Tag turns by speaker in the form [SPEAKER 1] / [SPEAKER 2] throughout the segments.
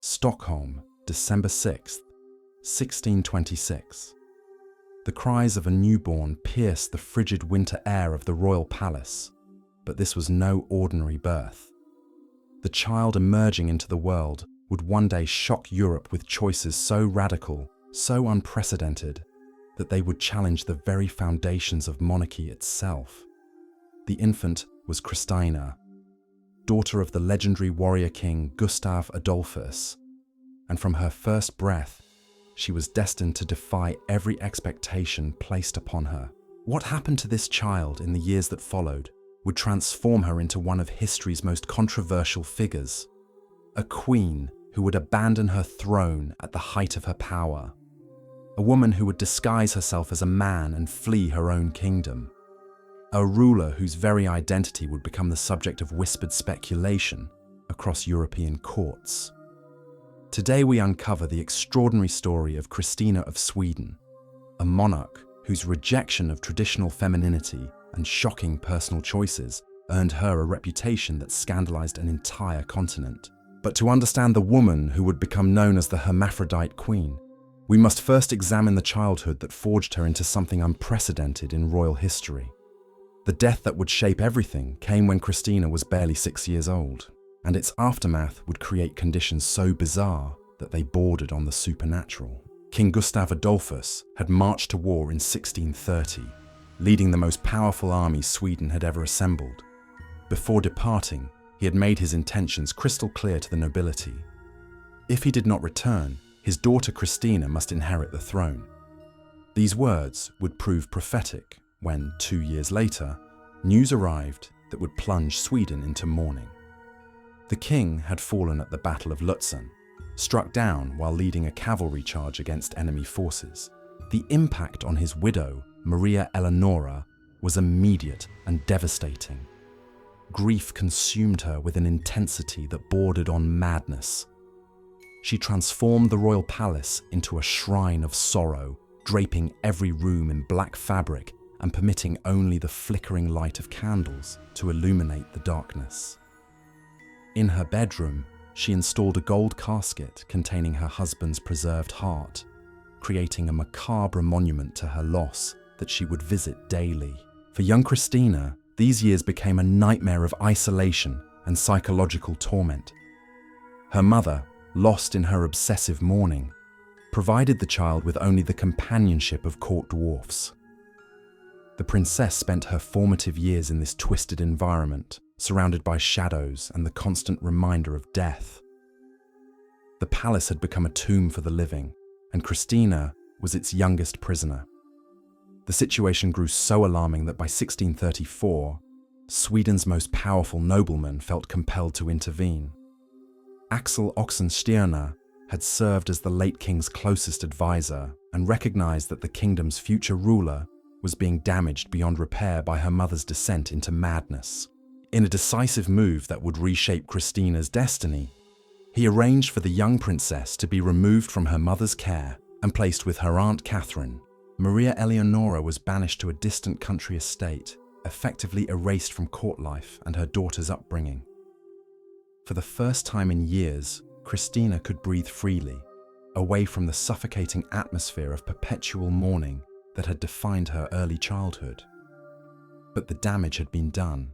[SPEAKER 1] Stockholm, December 6th, 1626. The cries of a newborn pierced the frigid winter air of the royal palace, but this was no ordinary birth. The child emerging into the world would one day shock Europe with choices so radical, so unprecedented, that they would challenge the very foundations of monarchy itself. The infant was Christina, daughter of the legendary warrior king Gustav Adolphus, and from her first breath, she was destined to defy every expectation placed upon her. What happened to this child in the years that followed would transform her into one of history's most controversial figures, a queen who would abandon her throne at the height of her power, a woman who would disguise herself as a man and flee her own kingdom, a ruler whose very identity would become the subject of whispered speculation across European courts. Today we uncover the extraordinary story of Christina of Sweden, a monarch whose rejection of traditional femininity and shocking personal choices earned her a reputation that scandalized an entire continent. But to understand the woman who would become known as the Hermaphrodite Queen, we must first examine the childhood that forged her into something unprecedented in royal history. The death that would shape everything came when Christina was barely 6 years old, and its aftermath would create conditions so bizarre that they bordered on the supernatural. King Gustav Adolphus had marched to war in 1630, leading the most powerful army Sweden had ever assembled. Before departing, he had made his intentions crystal clear to the nobility. If he did not return, his daughter Christina must inherit the throne. These words would prove prophetic when, 2 years later, news arrived that would plunge Sweden into mourning. The king had fallen at the Battle of Lutzen, struck down while leading a cavalry charge against enemy forces. The impact on his widow, Maria Eleonora, was immediate and devastating. Grief consumed her with an intensity that bordered on madness. She transformed the royal palace into a shrine of sorrow, draping every room in black fabric and permitting only the flickering light of candles to illuminate the darkness. In her bedroom, she installed a gold casket containing her husband's preserved heart, creating a macabre monument to her loss that she would visit daily. For young Christina, these years became a nightmare of isolation and psychological torment. Her mother, lost in her obsessive mourning, provided the child with only the companionship of court dwarfs. The princess spent her formative years in this twisted environment, surrounded by shadows and the constant reminder of death. The palace had become a tomb for the living, and Christina was its youngest prisoner. The situation grew so alarming that by 1634, Sweden's most powerful nobleman felt compelled to intervene. Axel Oxenstierna had served as the late king's closest advisor and recognized that the kingdom's future ruler was being damaged beyond repair by her mother's descent into madness. In a decisive move that would reshape Christina's destiny, he arranged for the young princess to be removed from her mother's care and placed with her Aunt Catherine. Maria Eleonora was banished to a distant country estate, effectively erased from court life and her daughter's upbringing. For the first time in years, Christina could breathe freely, away from the suffocating atmosphere of perpetual mourning that had defined her early childhood. But the damage had been done.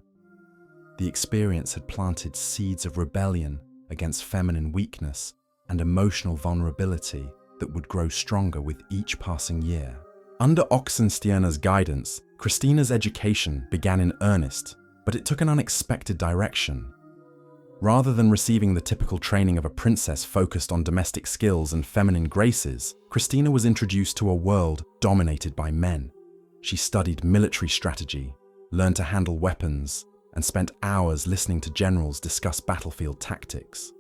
[SPEAKER 1] The experience had planted seeds of rebellion against feminine weakness and emotional vulnerability that would grow stronger with each passing year. Under Oxenstierna's guidance, Christina's education began in earnest, but it took an unexpected direction. Rather than receiving the typical training of a princess focused on domestic skills and feminine graces, Christina was introduced to a world dominated by men. She studied military strategy, learned to handle weapons, and spent hours listening to generals discuss battlefield tactics.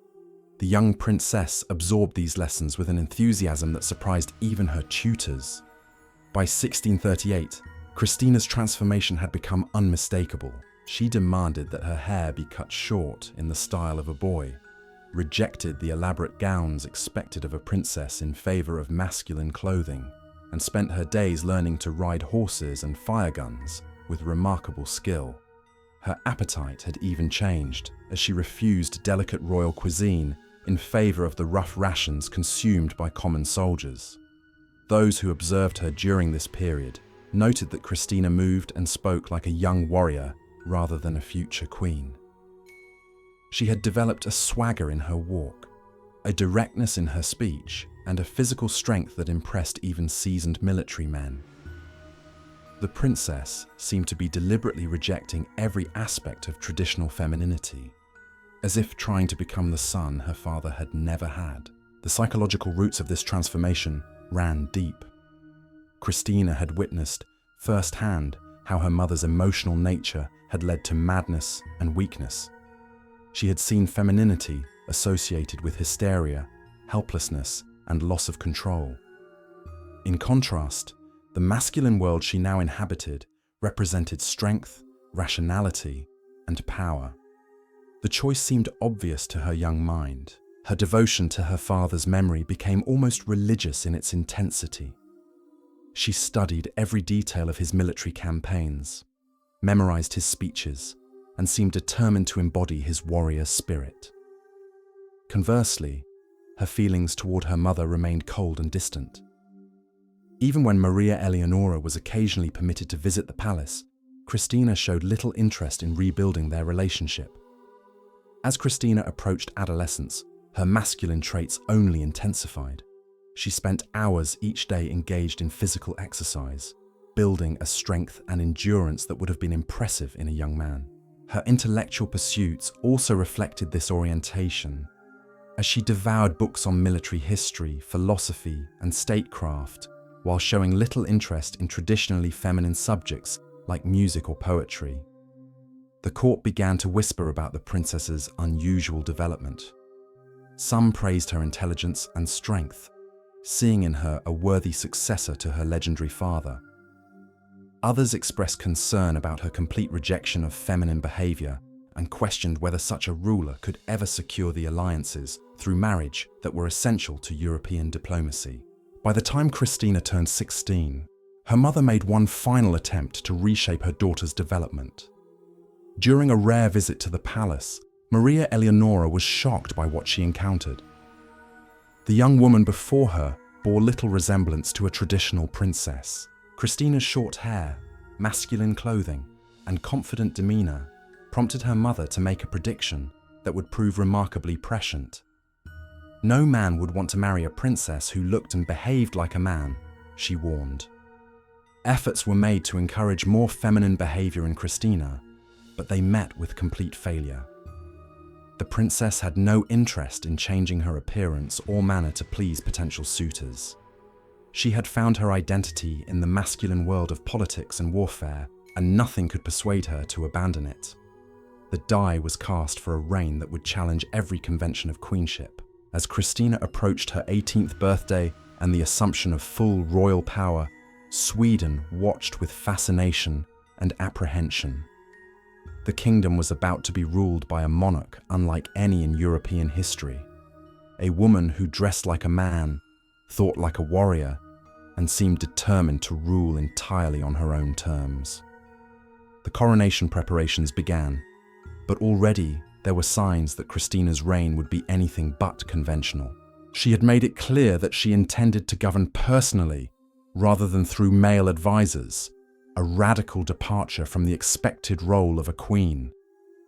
[SPEAKER 1] The young princess absorbed these lessons with an enthusiasm that surprised even her tutors. By 1638, Christina's transformation had become unmistakable. She demanded that her hair be cut short in the style of a boy, rejected the elaborate gowns expected of a princess in favor of masculine clothing, and spent her days learning to ride horses and fire guns with remarkable skill. Her appetite had even changed, as she refused delicate royal cuisine in favor of the rough rations consumed by common soldiers. Those who observed her during this period noted that Christina moved and spoke like a young warrior rather than a future queen. She had developed a swagger in her walk, a directness in her speech, and a physical strength that impressed even seasoned military men. The princess seemed to be deliberately rejecting every aspect of traditional femininity, as if trying to become the son her father had never had. The psychological roots of this transformation ran deep. Christina had witnessed firsthand how her mother's emotional nature had led to madness and weakness. She had seen femininity associated with hysteria, helplessness, and loss of control. In contrast, the masculine world she now inhabited represented strength, rationality, and power. The choice seemed obvious to her young mind. Her devotion to her father's memory became almost religious in its intensity. She studied every detail of his military campaigns, memorized his speeches, and seemed determined to embody his warrior spirit. Conversely, her feelings toward her mother remained cold and distant. Even when Maria Eleonora was occasionally permitted to visit the palace, Christina showed little interest in rebuilding their relationship. As Christina approached adolescence, her masculine traits only intensified. She spent hours each day engaged in physical exercise, building a strength and endurance that would have been impressive in a young man. Her intellectual pursuits also reflected this orientation, as she devoured books on military history, philosophy, and statecraft, while showing little interest in traditionally feminine subjects like music or poetry. The court began to whisper about the princess's unusual development. Some praised her intelligence and strength, seeing in her a worthy successor to her legendary father. Others expressed concern about her complete rejection of feminine behavior and questioned whether such a ruler could ever secure the alliances through marriage that were essential to European diplomacy. By the time Christina turned 16, her mother made one final attempt to reshape her daughter's development. During a rare visit to the palace, Maria Eleonora was shocked by what she encountered. The young woman before her bore little resemblance to a traditional princess. Christina's short hair, masculine clothing, and confident demeanor prompted her mother to make a prediction that would prove remarkably prescient. No man would want to marry a princess who looked and behaved like a man, she warned. Efforts were made to encourage more feminine behavior in Christina, but they met with complete failure. The princess had no interest in changing her appearance or manner to please potential suitors. She had found her identity in the masculine world of politics and warfare, and nothing could persuade her to abandon it. The die was cast for a reign that would challenge every convention of queenship. As Christina approached her 18th birthday and the assumption of full royal power, Sweden watched with fascination and apprehension. The kingdom was about to be ruled by a monarch unlike any in European history, a woman who dressed like a man, thought like a warrior, and seemed determined to rule entirely on her own terms. The coronation preparations began, but already there were signs that Christina's reign would be anything but conventional. She had made it clear that she intended to govern personally rather than through male advisors, a radical departure from the expected role of a queen.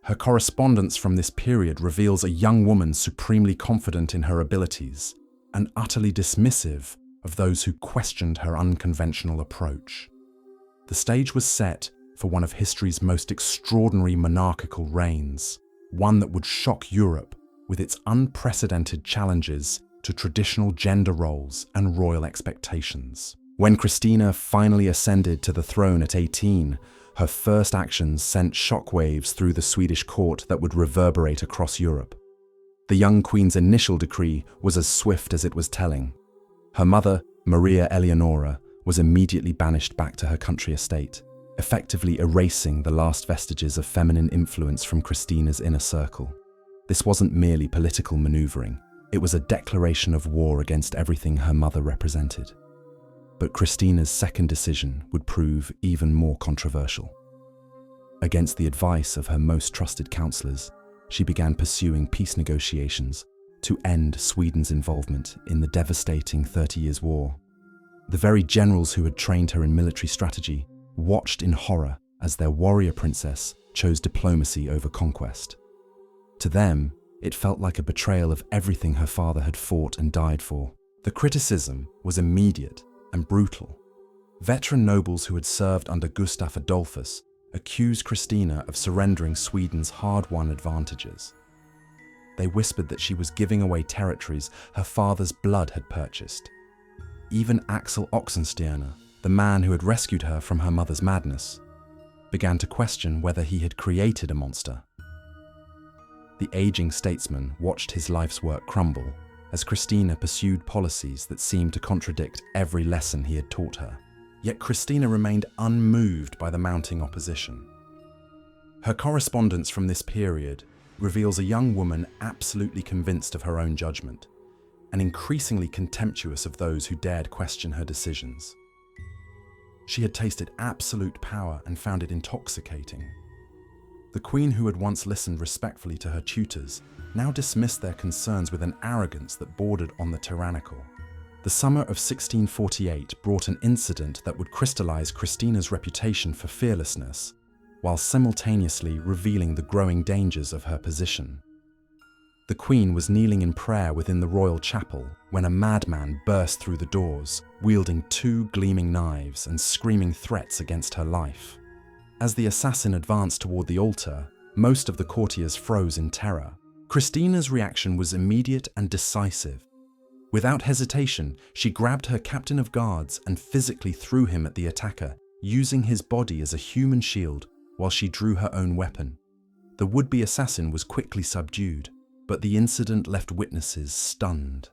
[SPEAKER 1] Her correspondence from this period reveals a young woman supremely confident in her abilities and utterly dismissive of those who questioned her unconventional approach. The stage was set for one of history's most extraordinary monarchical reigns, one that would shock Europe with its unprecedented challenges to traditional gender roles and royal expectations. When Christina finally ascended to the throne at 18, her first actions sent shockwaves through the Swedish court that would reverberate across Europe. The young queen's initial decree was as swift as it was telling. Her mother, Maria Eleonora, was immediately banished back to her country estate, effectively erasing the last vestiges of feminine influence from Christina's inner circle. This wasn't merely political maneuvering, it was a declaration of war against everything her mother represented. But Christina's second decision would prove even more controversial. Against the advice of her most trusted counselors, she began pursuing peace negotiations to end Sweden's involvement in the devastating 30 Years' War. The very generals who had trained her in military strategy watched in horror as their warrior princess chose diplomacy over conquest. To them, it felt like a betrayal of everything her father had fought and died for. The criticism was immediate and brutal. Veteran nobles who had served under Gustav Adolphus accused Christina of surrendering Sweden's hard-won advantages. They whispered that she was giving away territories her father's blood had purchased. Even Axel Oxenstierna, the man who had rescued her from her mother's madness, began to question whether he had created a monster. The aging statesman watched his life's work crumble as Christina pursued policies that seemed to contradict every lesson he had taught her. Yet Christina remained unmoved by the mounting opposition. Her correspondence from this period reveals a young woman absolutely convinced of her own judgment and increasingly contemptuous of those who dared question her decisions. She had tasted absolute power and found it intoxicating. The queen, who had once listened respectfully to her tutors, now dismissed their concerns with an arrogance that bordered on the tyrannical. The summer of 1648 brought an incident that would crystallize Christina's reputation for fearlessness, while simultaneously revealing the growing dangers of her position. The queen was kneeling in prayer within the royal chapel when a madman burst through the doors, wielding 2 gleaming knives and screaming threats against her life. As the assassin advanced toward the altar, most of the courtiers froze in terror. Christina's reaction was immediate and decisive. Without hesitation, she grabbed her captain of guards and physically threw him at the attacker, using his body as a human shield while she drew her own weapon. The would-be assassin was quickly subdued, but the incident left witnesses stunned.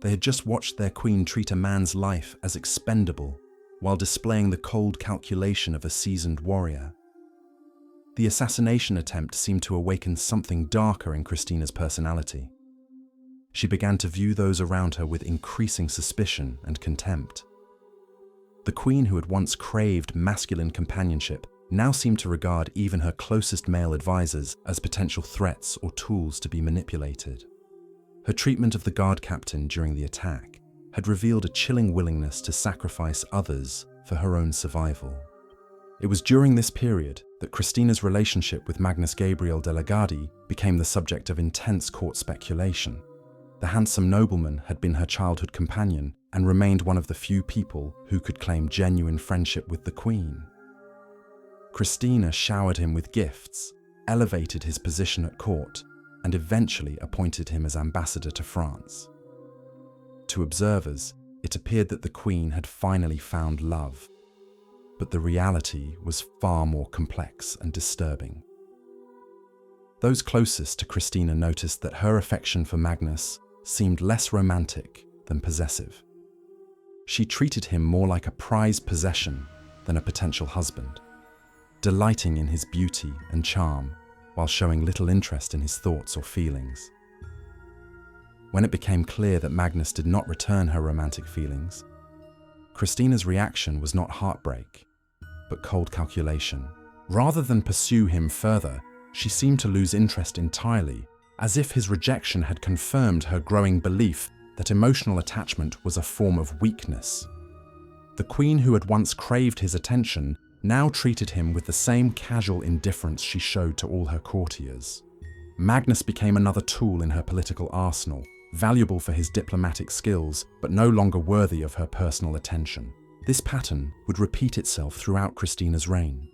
[SPEAKER 1] They had just watched their queen treat a man's life as expendable while displaying the cold calculation of a seasoned warrior. The assassination attempt seemed to awaken something darker in Christina's personality. She began to view those around her with increasing suspicion and contempt. The queen, who had once craved masculine companionship, now seemed to regard even her closest male advisors as potential threats or tools to be manipulated. Her treatment of the guard captain during the attack had revealed a chilling willingness to sacrifice others for her own survival. It was during this period that Christina's relationship with Magnus Gabriel de la Gardie became the subject of intense court speculation. The handsome nobleman had been her childhood companion and remained one of the few people who could claim genuine friendship with the queen. Christina showered him with gifts, elevated his position at court, and eventually appointed him as ambassador to France. To observers, it appeared that the queen had finally found love, but the reality was far more complex and disturbing. Those closest to Christina noticed that her affection for Magnus seemed less romantic than possessive. She treated him more like a prized possession than a potential husband, delighting in his beauty and charm while showing little interest in his thoughts or feelings. When it became clear that Magnus did not return her romantic feelings, Christina's reaction was not heartbreak, but cold calculation. Rather than pursue him further, she seemed to lose interest entirely, as if his rejection had confirmed her growing belief that emotional attachment was a form of weakness. The queen, who had once craved his attention, now treated him with the same casual indifference she showed to all her courtiers. Magnus became another tool in her political arsenal, valuable for his diplomatic skills, but no longer worthy of her personal attention. This pattern would repeat itself throughout Christina's reign.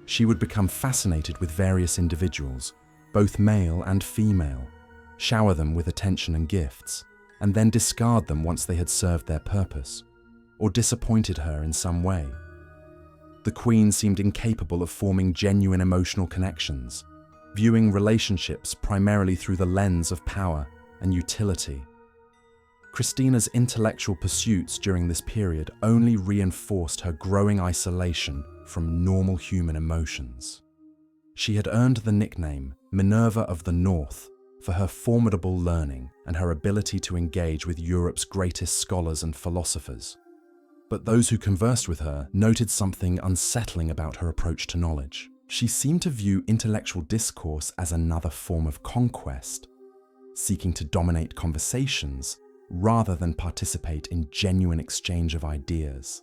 [SPEAKER 1] She would become fascinated with various individuals, both male and female, shower them with attention and gifts, and then discard them once they had served their purpose, or disappointed her in some way. The queen seemed incapable of forming genuine emotional connections, viewing relationships primarily through the lens of power and utility. Christina's intellectual pursuits during this period only reinforced her growing isolation from normal human emotions. She had earned the nickname Minerva of the North for her formidable learning and her ability to engage with Europe's greatest scholars and philosophers. But those who conversed with her noted something unsettling about her approach to knowledge. She seemed to view intellectual discourse as another form of conquest. seeking to dominate conversations rather than participate in genuine exchange of ideas.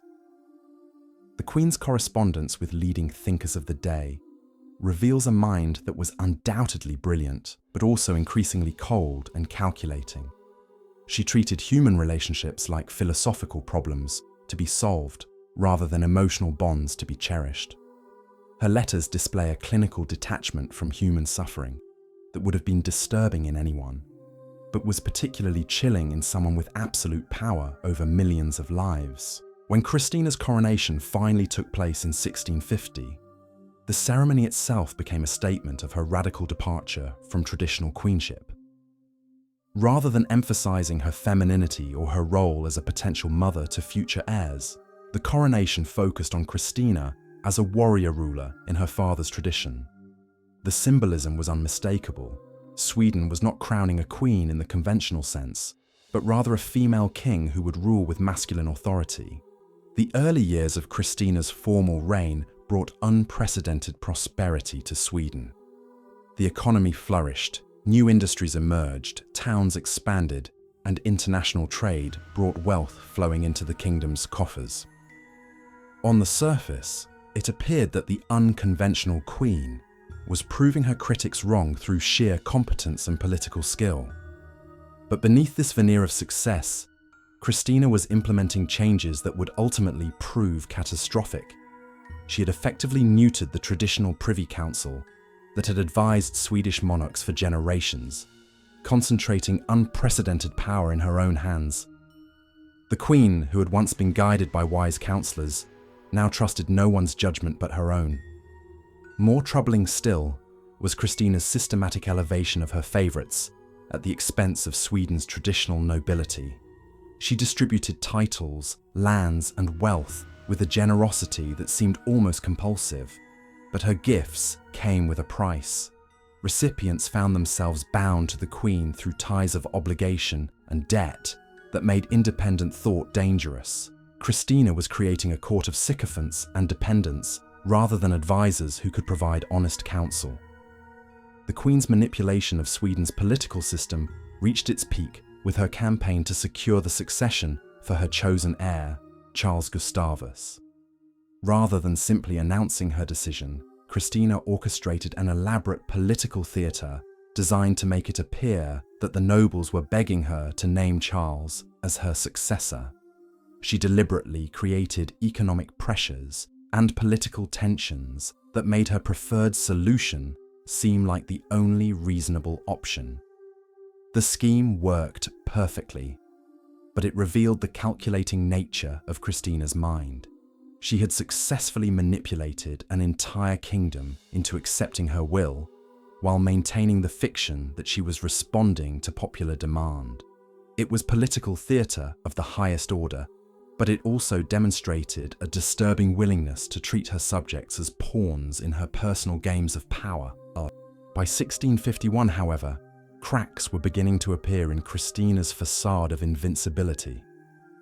[SPEAKER 1] The Queen's correspondence with leading thinkers of the day reveals a mind that was undoubtedly brilliant, but also increasingly cold and calculating. She treated human relationships like philosophical problems to be solved rather than emotional bonds to be cherished. Her letters display a clinical detachment from human suffering that would have been disturbing in anyone, but was particularly chilling in someone with absolute power over millions of lives. When Christina's coronation finally took place in 1650, the ceremony itself became a statement of her radical departure from traditional queenship. Rather than emphasizing her femininity or her role as a potential mother to future heirs, the coronation focused on Christina as a warrior ruler in her father's tradition. The symbolism was unmistakable. Sweden was not crowning a queen in the conventional sense, but rather a female king who would rule with masculine authority. The early years of Christina's formal reign brought unprecedented prosperity to Sweden. The economy flourished, new industries emerged, towns expanded, and international trade brought wealth flowing into the kingdom's coffers. On the surface, it appeared that the unconventional queen was proving her critics wrong through sheer competence and political skill. But beneath this veneer of success, Christina was implementing changes that would ultimately prove catastrophic. She had effectively neutered the traditional Privy Council that had advised Swedish monarchs for generations, concentrating unprecedented power in her own hands. The Queen, who had once been guided by wise counsellors, now trusted no one's judgment but her own. More troubling still was Christina's systematic elevation of her favourites at the expense of Sweden's traditional nobility. She distributed titles, lands, and wealth with a generosity that seemed almost compulsive, but her gifts came with a price. Recipients found themselves bound to the Queen through ties of obligation and debt that made independent thought dangerous. Christina was creating a court of sycophants and dependents rather than advisors who could provide honest counsel. The Queen's manipulation of Sweden's political system reached its peak with her campaign to secure the succession for her chosen heir, Charles Gustavus. Rather than simply announcing her decision, Christina orchestrated an elaborate political theatre designed to make it appear that the nobles were begging her to name Charles as her successor. She deliberately created economic pressures and political tensions that made her preferred solution seem like the only reasonable option. The scheme worked perfectly, but it revealed the calculating nature of Christina's mind. She had successfully manipulated an entire kingdom into accepting her will, while maintaining the fiction that she was responding to popular demand. It was political theatre of the highest order, but it also demonstrated a disturbing willingness to treat her subjects as pawns in her personal games of power. By 1651, however, cracks were beginning to appear in Christina's facade of invincibility.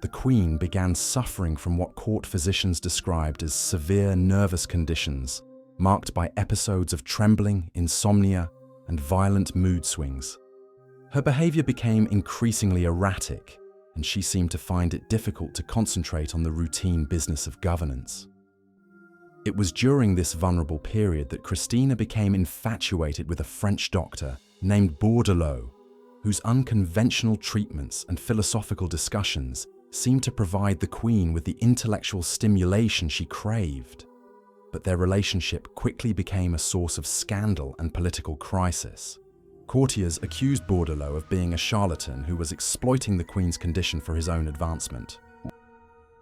[SPEAKER 1] The Queen began suffering from what court physicians described as severe nervous conditions, marked by episodes of trembling, insomnia, and violent mood swings. Her behaviour became increasingly erratic, and she seemed to find it difficult to concentrate on the routine business of governance. It was during this vulnerable period that Christina became infatuated with a French doctor named Bourdelot, whose unconventional treatments and philosophical discussions seemed to provide the Queen with the intellectual stimulation she craved. But their relationship quickly became a source of scandal and political crisis. Courtiers accused Bourdelot of being a charlatan who was exploiting the Queen's condition for his own advancement.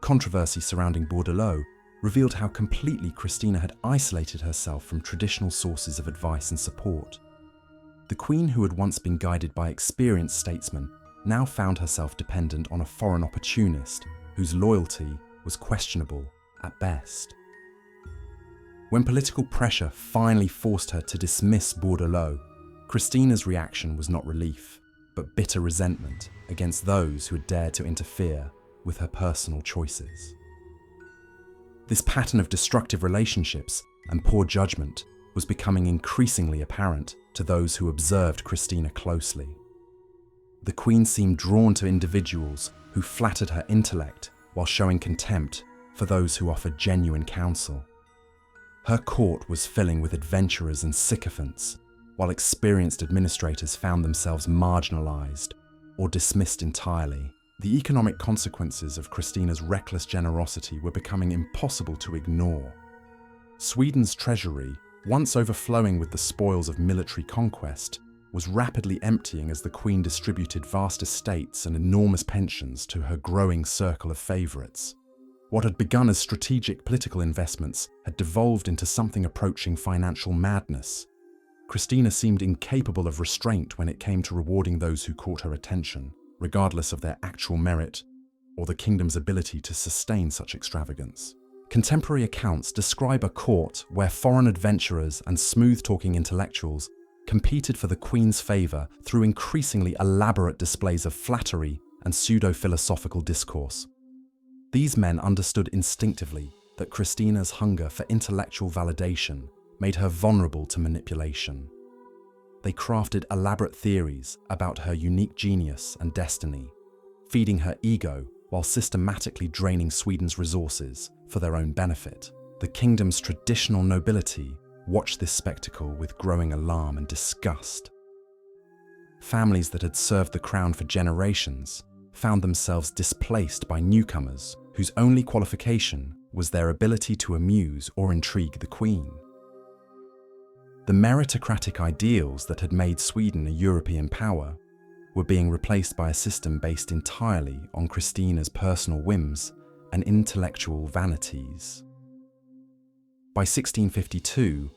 [SPEAKER 1] Controversy surrounding Bourdelot revealed how completely Christina had isolated herself from traditional sources of advice and support. The Queen, who had once been guided by experienced statesmen, now found herself dependent on a foreign opportunist whose loyalty was questionable at best. When political pressure finally forced her to dismiss Bourdelot, Christina's reaction was not relief, but bitter resentment against those who had dared to interfere with her personal choices. This pattern of destructive relationships and poor judgment was becoming increasingly apparent to those who observed Christina closely. The queen seemed drawn to individuals who flattered her intellect while showing contempt for those who offered genuine counsel. Her court was filling with adventurers and sycophants, while experienced administrators found themselves marginalized or dismissed entirely. The economic consequences of Christina's reckless generosity were becoming impossible to ignore. Sweden's treasury, once overflowing with the spoils of military conquest, was rapidly emptying as the queen distributed vast estates and enormous pensions to her growing circle of favourites. What had begun as strategic political investments had devolved into something approaching financial madness. Christina seemed incapable of restraint when it came to rewarding those who caught her attention, regardless of their actual merit or the kingdom's ability to sustain such extravagance. Contemporary accounts describe a court where foreign adventurers and smooth-talking intellectuals competed for the queen's favour through increasingly elaborate displays of flattery and pseudo-philosophical discourse. These men understood instinctively that Christina's hunger for intellectual validation made her vulnerable to manipulation. They crafted elaborate theories about her unique genius and destiny, feeding her ego while systematically draining Sweden's resources for their own benefit. The kingdom's traditional nobility watched this spectacle with growing alarm and disgust. Families that had served the crown for generations found themselves displaced by newcomers whose only qualification was their ability to amuse or intrigue the queen. The meritocratic ideals that had made Sweden a European power were being replaced by a system based entirely on Christina's personal whims and intellectual vanities. By 1652,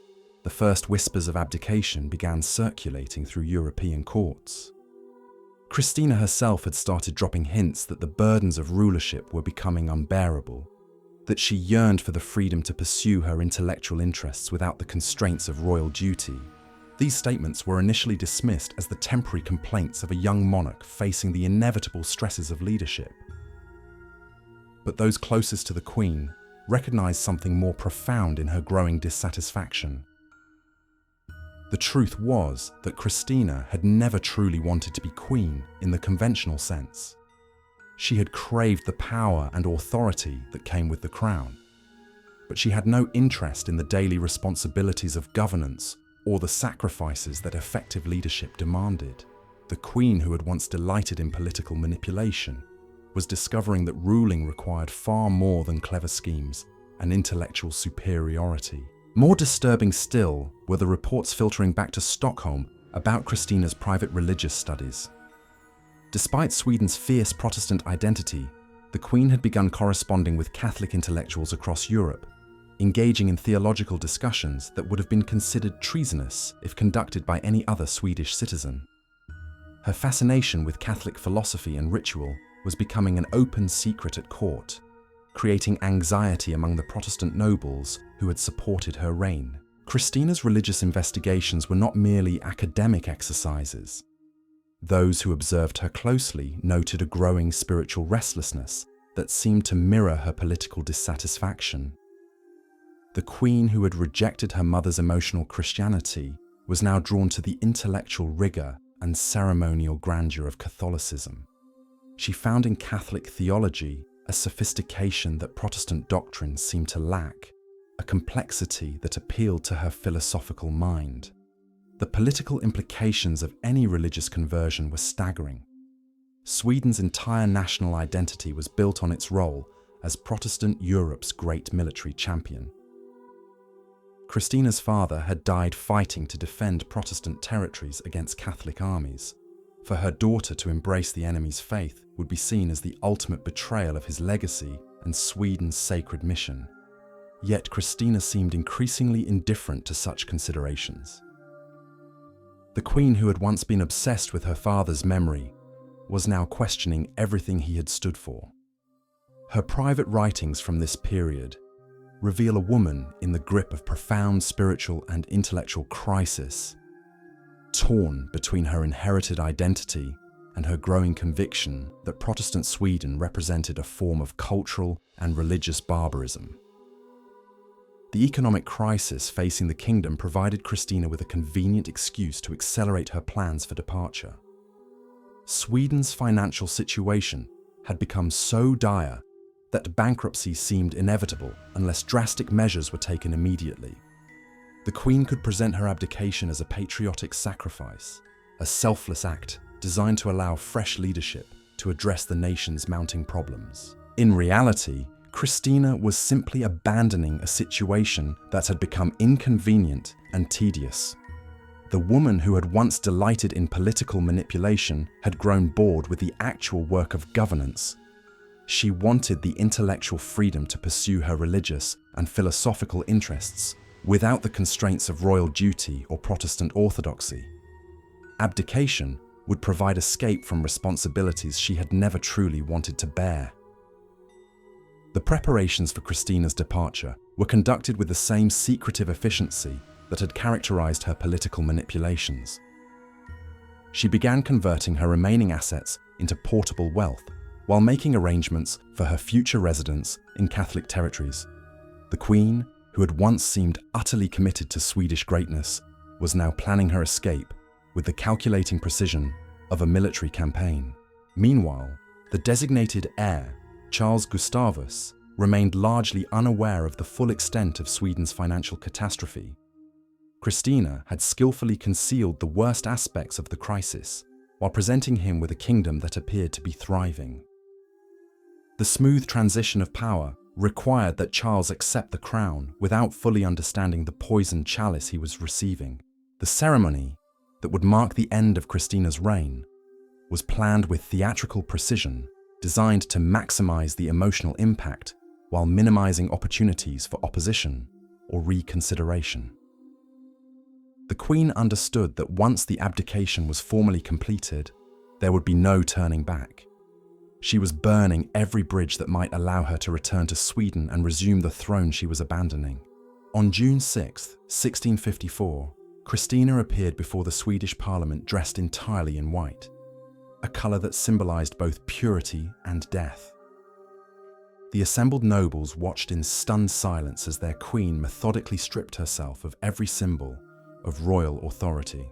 [SPEAKER 1] the first whispers of abdication began circulating through European courts. Christina herself had started dropping hints that the burdens of rulership were becoming unbearable, that she yearned for the freedom to pursue her intellectual interests without the constraints of royal duty. These statements were initially dismissed as the temporary complaints of a young monarch facing the inevitable stresses of leadership. But those closest to the queen recognized something more profound in her growing dissatisfaction. The truth was that Christina had never truly wanted to be queen in the conventional sense. She had craved the power and authority that came with the crown, but she had no interest in the daily responsibilities of governance or the sacrifices that effective leadership demanded. The queen, who had once delighted in political manipulation, was discovering that ruling required far more than clever schemes and intellectual superiority. More disturbing still were the reports filtering back to Stockholm about Christina's private religious studies. Despite Sweden's fierce Protestant identity, the Queen had begun corresponding with Catholic intellectuals across Europe, engaging in theological discussions that would have been considered treasonous if conducted by any other Swedish citizen. Her fascination with Catholic philosophy and ritual was becoming an open secret at court, creating anxiety among the Protestant nobles who had supported her reign. Christina's religious investigations were not merely academic exercises. Those who observed her closely noted a growing spiritual restlessness that seemed to mirror her political dissatisfaction. The Queen, who had rejected her mother's emotional Christianity, was now drawn to the intellectual rigor and ceremonial grandeur of Catholicism. She found in Catholic theology a sophistication that Protestant doctrines seemed to lack, a complexity that appealed to her philosophical mind. The political implications of any religious conversion were staggering. Sweden's entire national identity was built on its role as Protestant Europe's great military champion. Christina's father had died fighting to defend Protestant territories against Catholic armies. For her daughter to embrace the enemy's faith would be seen as the ultimate betrayal of his legacy and Sweden's sacred mission. Yet Christina seemed increasingly indifferent to such considerations. The Queen, who had once been obsessed with her father's memory, was now questioning everything he had stood for. Her private writings from this period reveal a woman in the grip of profound spiritual and intellectual crisis, torn between her inherited identity and her growing conviction that Protestant Sweden represented a form of cultural and religious barbarism. The economic crisis facing the kingdom provided Christina with a convenient excuse to accelerate her plans for departure. Sweden's financial situation had become so dire that bankruptcy seemed inevitable unless drastic measures were taken immediately. The Queen could present her abdication as a patriotic sacrifice, a selfless act designed to allow fresh leadership to address the nation's mounting problems. In reality, Christina was simply abandoning a situation that had become inconvenient and tedious. The woman who had once delighted in political manipulation had grown bored with the actual work of governance. She wanted the intellectual freedom to pursue her religious and philosophical interests without the constraints of royal duty or Protestant orthodoxy. Abdication would provide escape from responsibilities she had never truly wanted to bear. The preparations for Christina's departure were conducted with the same secretive efficiency that had characterized her political manipulations. She began converting her remaining assets into portable wealth while making arrangements for her future residence in Catholic territories. The Queen, who had once seemed utterly committed to Swedish greatness, was now planning her escape with the calculating precision of a military campaign. Meanwhile, the designated heir, Charles Gustavus, remained largely unaware of the full extent of Sweden's financial catastrophe. Christina had skillfully concealed the worst aspects of the crisis while presenting him with a kingdom that appeared to be thriving. The smooth transition of power required that Charles accept the crown without fully understanding the poisoned chalice he was receiving. The ceremony that would mark the end of Christina's reign was planned with theatrical precision, designed to maximize the emotional impact while minimizing opportunities for opposition or reconsideration. The Queen understood that once the abdication was formally completed, there would be no turning back. She was burning every bridge that might allow her to return to Sweden and resume the throne she was abandoning. On June 6, 1654, Christina appeared before the Swedish Parliament dressed entirely in white, a colour that symbolised both purity and death. The assembled nobles watched in stunned silence as their queen methodically stripped herself of every symbol of royal authority.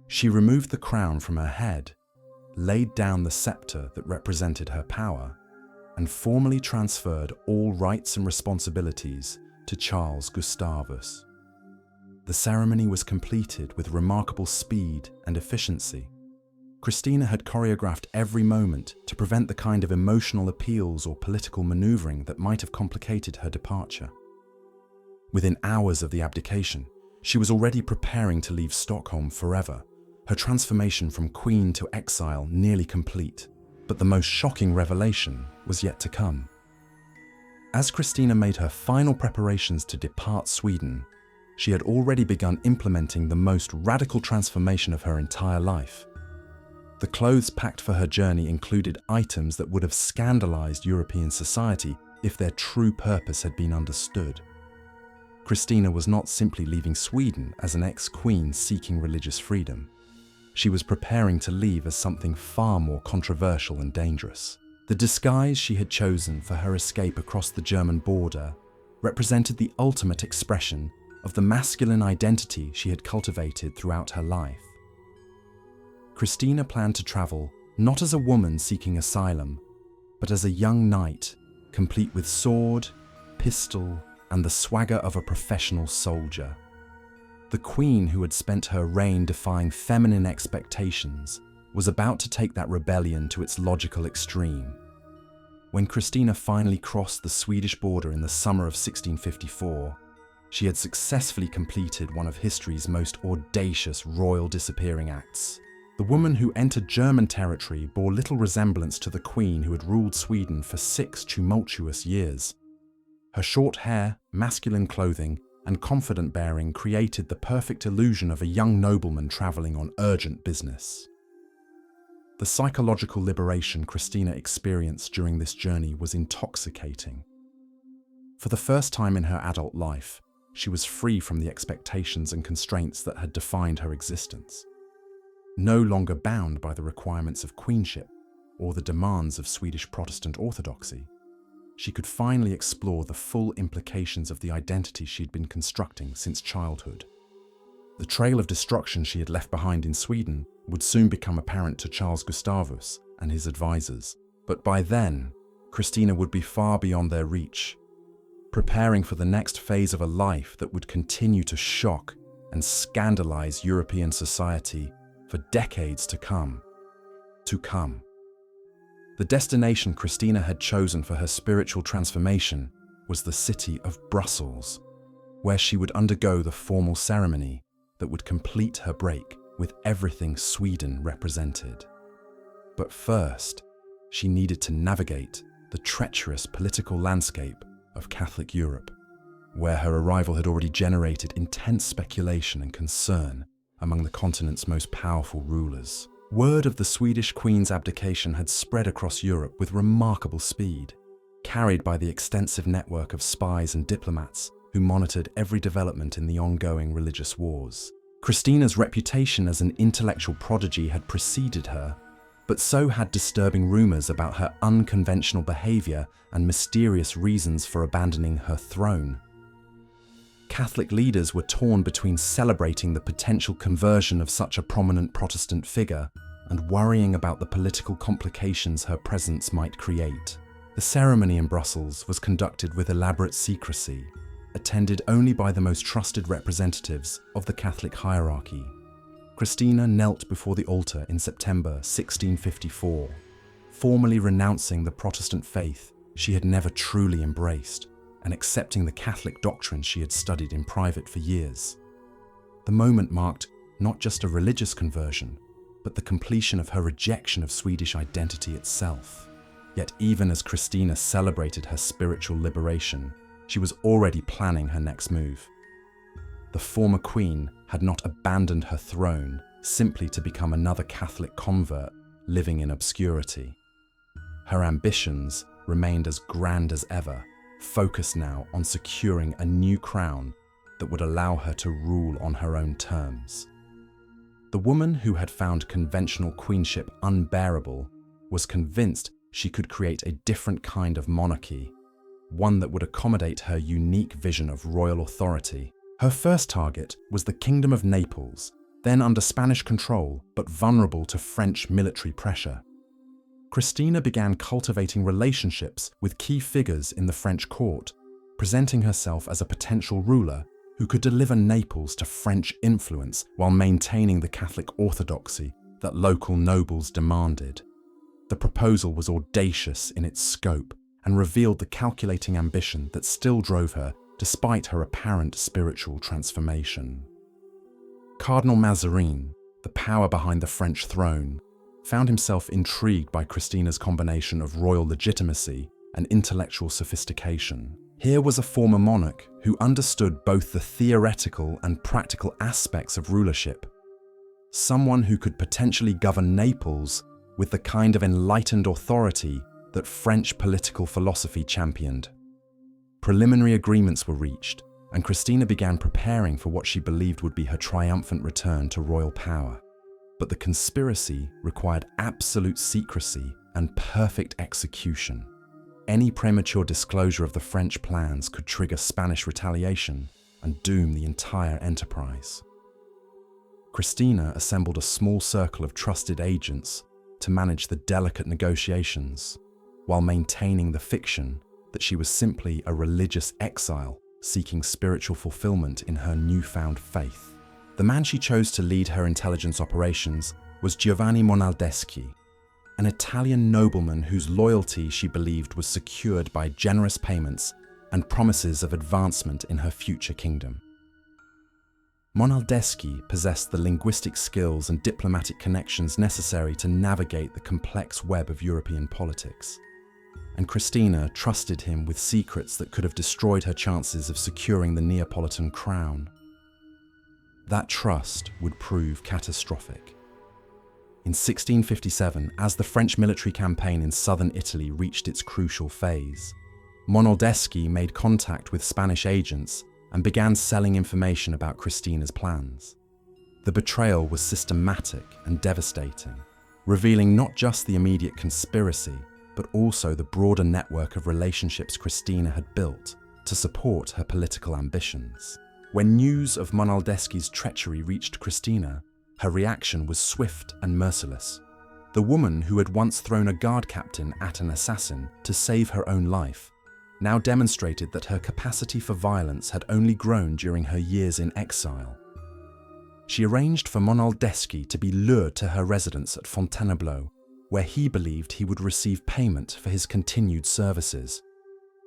[SPEAKER 1] She removed the crown from her head, laid down the sceptre that represented her power, and formally transferred all rights and responsibilities to Charles Gustavus. The ceremony was completed with remarkable speed and efficiency. Christina had choreographed every moment to prevent the kind of emotional appeals or political maneuvering that might have complicated her departure. Within hours of the abdication, she was already preparing to leave Stockholm forever, her transformation from queen to exile nearly complete. But the most shocking revelation was yet to come. As Christina made her final preparations to depart Sweden, she had already begun implementing the most radical transformation of her entire life. The clothes packed for her journey included items that would have scandalized European society if their true purpose had been understood. Christina was not simply leaving Sweden as an ex-queen seeking religious freedom. She was preparing to leave as something far more controversial and dangerous. The disguise she had chosen for her escape across the German border represented the ultimate expression of the masculine identity she had cultivated throughout her life. Christina planned to travel not as a woman seeking asylum, but as a young knight, complete with sword, pistol, and the swagger of a professional soldier. The queen who had spent her reign defying feminine expectations was about to take that rebellion to its logical extreme. When Christina finally crossed the Swedish border in the summer of 1654, she had successfully completed one of history's most audacious royal disappearing acts. The woman who entered German territory bore little resemblance to the queen who had ruled Sweden for 6 tumultuous years. Her short hair, masculine clothing, and confident bearing created the perfect illusion of a young nobleman travelling on urgent business. The psychological liberation Christina experienced during this journey was intoxicating. For the first time in her adult life, she was free from the expectations and constraints that had defined her existence. No longer bound by the requirements of queenship or the demands of Swedish Protestant orthodoxy, she could finally explore the full implications of the identity she'd been constructing since childhood. The trail of destruction she had left behind in Sweden would soon become apparent to Charles Gustavus and his advisors. But by then, Christina would be far beyond their reach, preparing for the next phase of a life that would continue to shock and scandalize European society for decades to come. The destination Christina had chosen for her spiritual transformation was the city of Brussels, where she would undergo the formal ceremony that would complete her break with everything Sweden represented. But first, she needed to navigate the treacherous political landscape of Catholic Europe, where her arrival had already generated intense speculation and concern among the continent's most powerful rulers. Word of the Swedish Queen's abdication had spread across Europe with remarkable speed, carried by the extensive network of spies and diplomats who monitored every development in the ongoing religious wars. Christina's reputation as an intellectual prodigy had preceded her, but so had disturbing rumors about her unconventional behavior and mysterious reasons for abandoning her throne. Catholic leaders were torn between celebrating the potential conversion of such a prominent Protestant figure and worrying about the political complications her presence might create. The ceremony in Brussels was conducted with elaborate secrecy, attended only by the most trusted representatives of the Catholic hierarchy. Christina knelt before the altar in September 1654, formally renouncing the Protestant faith she had never truly embraced and accepting the Catholic doctrine she had studied in private for years. The moment marked not just a religious conversion, but the completion of her rejection of Swedish identity itself. Yet even as Christina celebrated her spiritual liberation, she was already planning her next move. The former queen had not abandoned her throne simply to become another Catholic convert living in obscurity. Her ambitions remained as grand as ever, focused now on securing a new crown that would allow her to rule on her own terms. The woman who had found conventional queenship unbearable was convinced she could create a different kind of monarchy, one that would accommodate her unique vision of royal authority. Her first target was the Kingdom of Naples, then under Spanish control but vulnerable to French military pressure. Christina began cultivating relationships with key figures in the French court, presenting herself as a potential ruler who could deliver Naples to French influence while maintaining the Catholic orthodoxy that local nobles demanded. The proposal was audacious in its scope and revealed the calculating ambition that still drove her despite her apparent spiritual transformation. Cardinal Mazarin, the power behind the French throne, found himself intrigued by Christina's combination of royal legitimacy and intellectual sophistication. Here was a former monarch who understood both the theoretical and practical aspects of rulership, someone who could potentially govern Naples with the kind of enlightened authority that French political philosophy championed. Preliminary agreements were reached, and Christina began preparing for what she believed would be her triumphant return to royal power. But the conspiracy required absolute secrecy and perfect execution. Any premature disclosure of the French plans could trigger Spanish retaliation and doom the entire enterprise. Christina assembled a small circle of trusted agents to manage the delicate negotiations, while maintaining the fiction that she was simply a religious exile seeking spiritual fulfillment in her newfound faith. The man she chose to lead her intelligence operations was Giovanni Monaldeski, an Italian nobleman whose loyalty she believed was secured by generous payments and promises of advancement in her future kingdom. Monaldeski possessed the linguistic skills and diplomatic connections necessary to navigate the complex web of European politics, and Christina trusted him with secrets that could have destroyed her chances of securing the Neapolitan crown. That trust would prove catastrophic. In 1657, as the French military campaign in southern Italy reached its crucial phase, Monaldeski made contact with Spanish agents and began selling information about Christina's plans. The betrayal was systematic and devastating, revealing not just the immediate conspiracy, but also the broader network of relationships Christina had built to support her political ambitions. When news of Monaldeski's treachery reached Christina, Her reaction was swift and merciless. The woman who had once thrown a guard captain at an assassin to save her own life now demonstrated that her capacity for violence had only grown during her years in exile. She arranged for Monaldeski to be lured to her residence at Fontainebleau, where he believed he would receive payment for his continued services.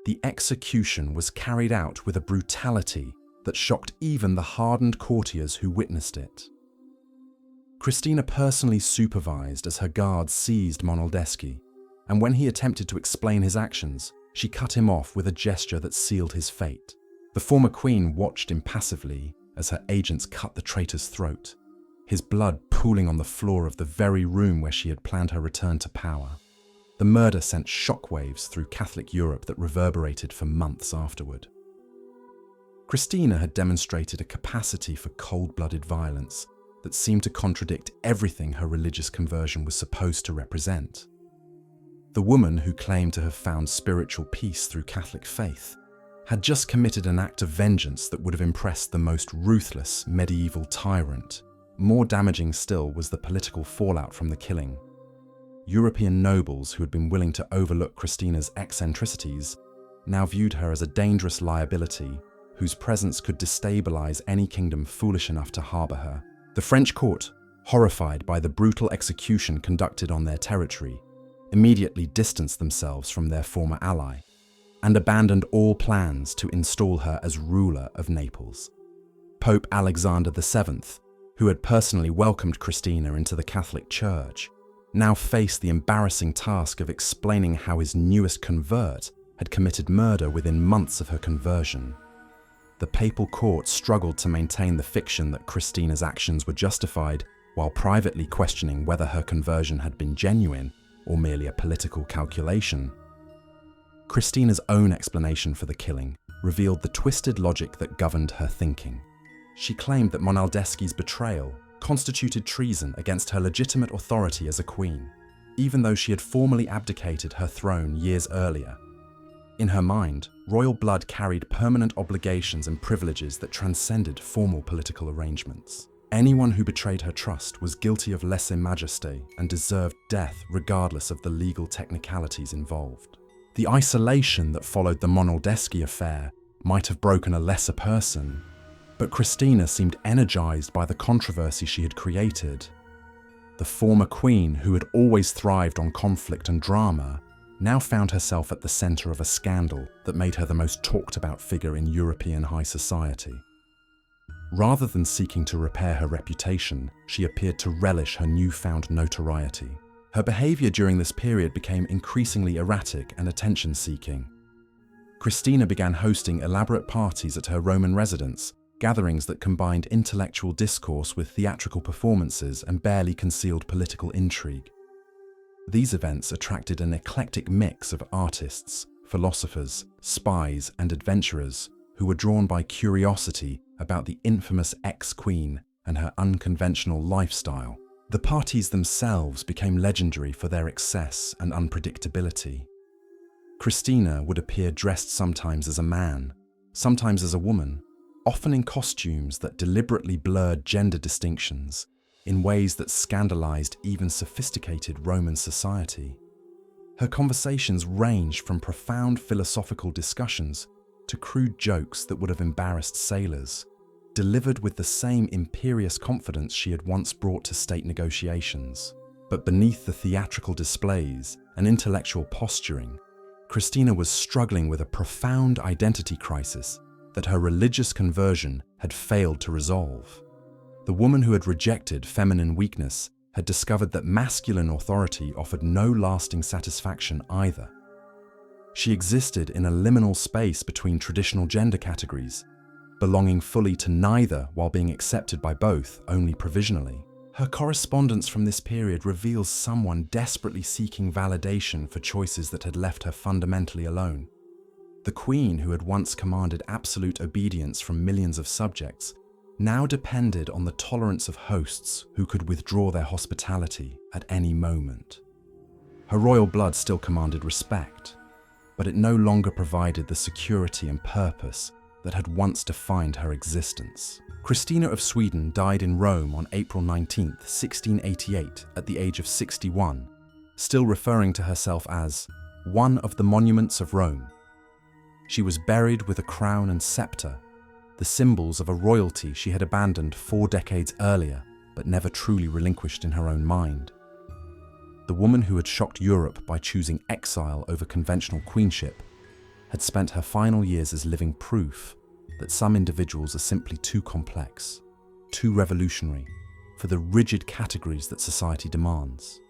[SPEAKER 1] The execution was carried out with a brutality that shocked even the hardened courtiers who witnessed it. Christina personally supervised as her guards seized Monaldeski, and when he attempted to explain his actions, she cut him off with a gesture that sealed his fate. The former queen watched impassively as her agents cut the traitor's throat, his blood pooling on the floor of the very room where she had planned her return to power. The murder sent shockwaves through Catholic Europe that reverberated for months afterward. Christina had demonstrated a capacity for cold-blooded violence that seemed to contradict everything her religious conversion was supposed to represent. The woman who claimed to have found spiritual peace through Catholic faith had just committed an act of vengeance that would have impressed the most ruthless medieval tyrant. More damaging still was the political fallout from the killing. European nobles who had been willing to overlook Christina's eccentricities now viewed her as a dangerous liability whose presence could destabilize any kingdom foolish enough to harbor her. The French court, horrified by the brutal execution conducted on their territory, immediately distanced themselves from their former ally and abandoned all plans to install her as ruler of Naples. Pope Alexander VII, who had personally welcomed Christina into the Catholic Church, now faced the embarrassing task of explaining how his newest convert had committed murder within months of her conversion. The papal court struggled to maintain the fiction that Christina's actions were justified, while privately questioning whether her conversion had been genuine or merely a political calculation. Christina's own explanation for the killing revealed the twisted logic that governed her thinking. She claimed that Monaldeski's betrayal constituted treason against her legitimate authority as a queen, even though she had formally abdicated her throne years earlier. In her mind, royal blood carried permanent obligations and privileges that transcended formal political arrangements. Anyone who betrayed her trust was guilty of lèse-majesté and deserved death regardless of the legal technicalities involved. The isolation that followed the Monaldeski affair might have broken a lesser person, but Christina seemed energized by the controversy she had created. The former queen, who had always thrived on conflict and drama, now found herself at the center of a scandal that made her the most talked-about figure in European high society. Rather than seeking to repair her reputation, she appeared to relish her newfound notoriety. Her behavior during this period became increasingly erratic and attention-seeking. Christina began hosting elaborate parties at her Roman residence, gatherings that combined intellectual discourse with theatrical performances and barely concealed political intrigue. These events attracted an eclectic mix of artists, philosophers, spies, and adventurers who were drawn by curiosity about the infamous ex-queen and her unconventional lifestyle. The parties themselves became legendary for their excess and unpredictability. Christina would appear dressed sometimes as a man, sometimes as a woman, often in costumes that deliberately blurred gender distinctions in ways that scandalized even sophisticated Roman society. Her conversations ranged from profound philosophical discussions to crude jokes that would have embarrassed sailors, delivered with the same imperious confidence she had once brought to state negotiations. But beneath the theatrical displays and intellectual posturing, Christina was struggling with a profound identity crisis that her religious conversion had failed to resolve. The woman who had rejected feminine weakness had discovered that masculine authority offered no lasting satisfaction either. She existed in a liminal space between traditional gender categories, belonging fully to neither while being accepted by both only provisionally. Her correspondence from this period reveals someone desperately seeking validation for choices that had left her fundamentally alone. The queen, who had once commanded absolute obedience from millions of subjects, now depended on the tolerance of hosts who could withdraw their hospitality at any moment. Her royal blood still commanded respect, but it no longer provided the security and purpose that had once defined her existence. Christina of Sweden died in Rome on April 19, 1688, at the age of 61, still referring to herself as one of the monuments of Rome. She was buried with a crown and scepter, the symbols of a royalty she had abandoned 4 decades earlier, but never truly relinquished in her own mind. The woman who had shocked Europe by choosing exile over conventional queenship had spent her final years as living proof that some individuals are simply too complex, too revolutionary, for the rigid categories that society demands.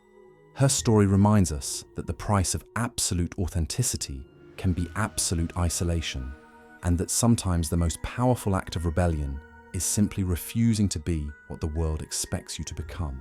[SPEAKER 1] Her story reminds us that the price of absolute authenticity can be absolute isolation, and that sometimes the most powerful act of rebellion is simply refusing to be what the world expects you to become.